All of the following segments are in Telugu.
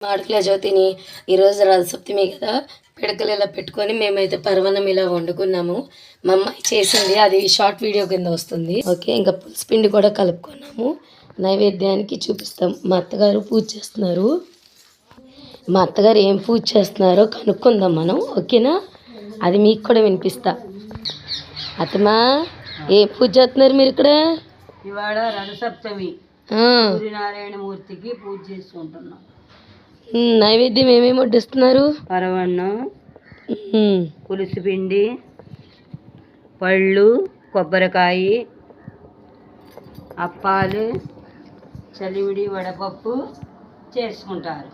మాడుకుల జ్యోతిని ఈరోజు రథసప్తమి కదా, పిడకలు ఇలా పెట్టుకొని మేమైతే పరవన్నం ఇలా వండుకున్నాము. మా అమ్మాయి చేసింది, అది షార్ట్ వీడియో కింద వస్తుంది. ఓకే, ఇంకా పులుసు పిండి కూడా కలుపుకున్నాము. నైవేద్యానికి చూపిస్తాం. మా అత్తగారు పూజ చేస్తున్నారు. మా అత్తగారు ఏం పూజ చేస్తున్నారో కనుక్కుందాం మనం. ఓకేనా, అది మీకు కూడా వినిపిస్తా. అత్తమా, ఏ పూజ చేస్తున్నారు మీరు ఇక్కడ? ఇవాళ రథసప్తమి, సూర్యనారాయణమూర్తికి పూజ చేసుకుంటున్నాం. నైవేద్యం ఏమేమి వడ్డిస్తున్నారు? పరవన్నం, పులుసు పిండి, పళ్ళు, కొబ్బరికాయ, అప్పాలు, చలివిడి, వడపప్పు చేసుకుంటారు.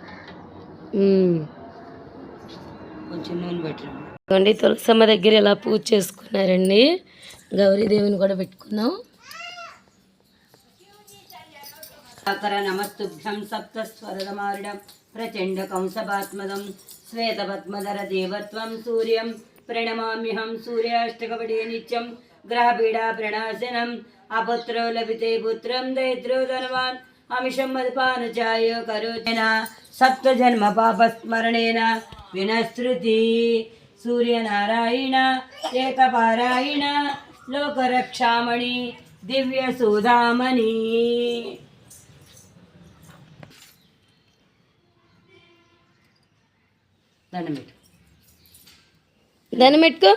కొంచెం నూనె పెట్టండి. తులసమ్మ దగ్గర ఇలా పూజ చేసుకున్నారండి. గౌరీదేవిని కూడా పెట్టుకున్నాం. నమస్తుభ్యం సప్తస్వరమారుడం ప్రచండ కంసపాత్మదం శ్వేతపద్మధర దేవత్వం సూర్యం ప్రణమామ్యహం సూర్యాష్టకపడే నిత్యం గ్రహపీడా ప్రణాశనం అపుత్రో లభితే పుత్రం దైత్రో ధనవాన్ అమిషం మధుపానచాయ కరోచన సప్తజన్మ పాపస్మరణేన వినస్తృతి సూర్యనారాయణ ఏకపారాయణ లోకరక్షామణి దివ్య సూదామణి. దండం పెట్టుకో.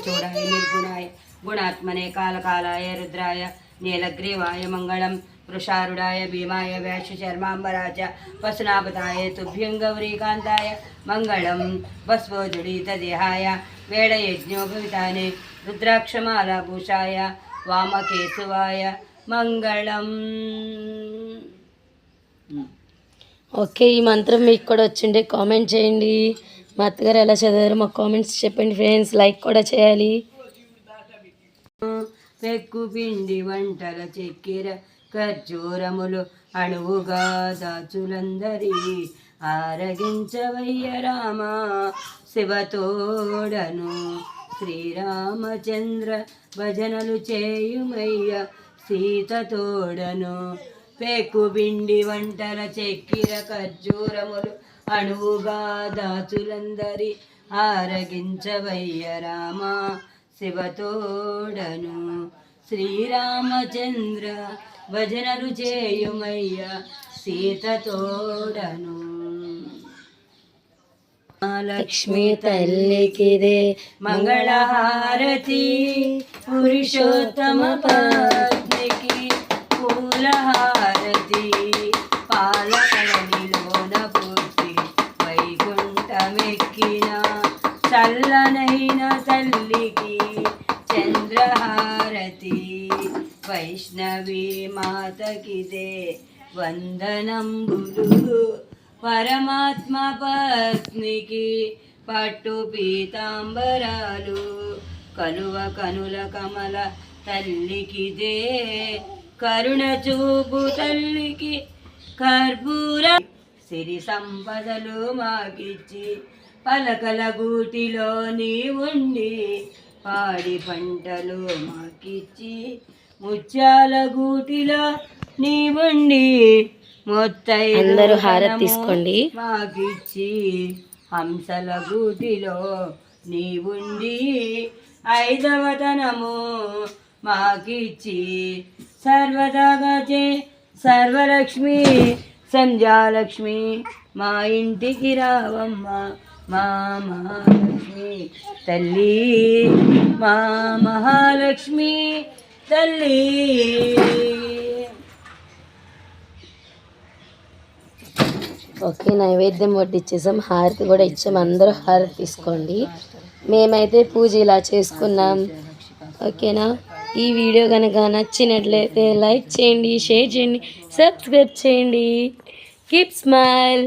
చూడాయ నిర్గుణాయ గుణాత్మనే కాలకాలాయ రుద్రాయ నీలగ్రీవాయ మంగళం వృషారుడాయ భీమాయ వ్యాశర్మాంబరాజ పశునాపతాయ తుభ్యం గౌరీకాంతాయ మంగళం భస్వోజుడిత దేహాయ వేడయజ్ఞోపవితానే రుద్రాక్షమాలాభూషాయ వామకేశవాయ మంగళం. ఓకే, ఈ మంత్రం మీకు కూడా వచ్చిండే కామెంట్ చేయండి. మా అత్తగారు ఎలా చదివారో మాకు కామెంట్స్ చెప్పండి ఫ్రెండ్స్. లైక్ కూడా చేయాలి. పెక్కు పిండి వంటల చెక్కిర ఖర్జూరములు అణువుగా దాచులందరి ఆరగించవయ్య రామ శివతోడను శ్రీరామచంద్ర భజనలు చేయుమయ్య సీతతోడను. పెక్కు పిండి వంటల చెక్కిర ఖర్జూరములు అణువుగా దాచులందరి ఆరగించవయ్య రామ శివతోడను శ్రీరామచంద్ర భజనలు చేయుమయ్య సీతతోడను. లక్ష్మీ తల్లికిదే మంగళహారతి పురుషోత్తమ పత్నికి పూలహారతి పాలకడలిలోన పూర్తి వైకుంఠమెక్కిన చల్లనైన తల్లికి చంద్రహారతి వైష్ణవి మాతకిదే వందనంబులు పరమాత్మ పత్నికి పట్టు పీతాంబరాలు కలువ కనుల కమల తల్లికిదే కరుణ చూపు తల్లికి కర్పూర సిరి సంపదలు మాకిచ్చి పలకల గూటిలో నీ ఉండి పాడి పంటలు మాకిచ్చి ముత్యాల గూటిలో నీ ఉండి అందరూ హారతి తీసుకోండి మాకిచ్చి హంసల గూటిలో నీ ఉండి ఐదవతనము మాకిచ్చి సర్వదాగచే సర్వలక్ష్మి సంధ్యాలక్ష్మి మా ఇంటికి రావమ్మ మా మహాలక్ష్మి తల్లి మా మహాలక్ష్మి తల్లి. ఓకే, నైవేద్యం వడ్డిచ్చేసాం, హారతి కూడా ఇచ్చాం. అందరూ హారతి తీసుకోండి. మేమైతే పూజ ఇలా చేసుకున్నాం. ఓకేనా, ఈ వీడియో కనుక నచ్చినట్లయితే లైక్ చేయండి, షేర్ చేయండి, సబ్స్క్రైబ్ చేయండి. Keep smile.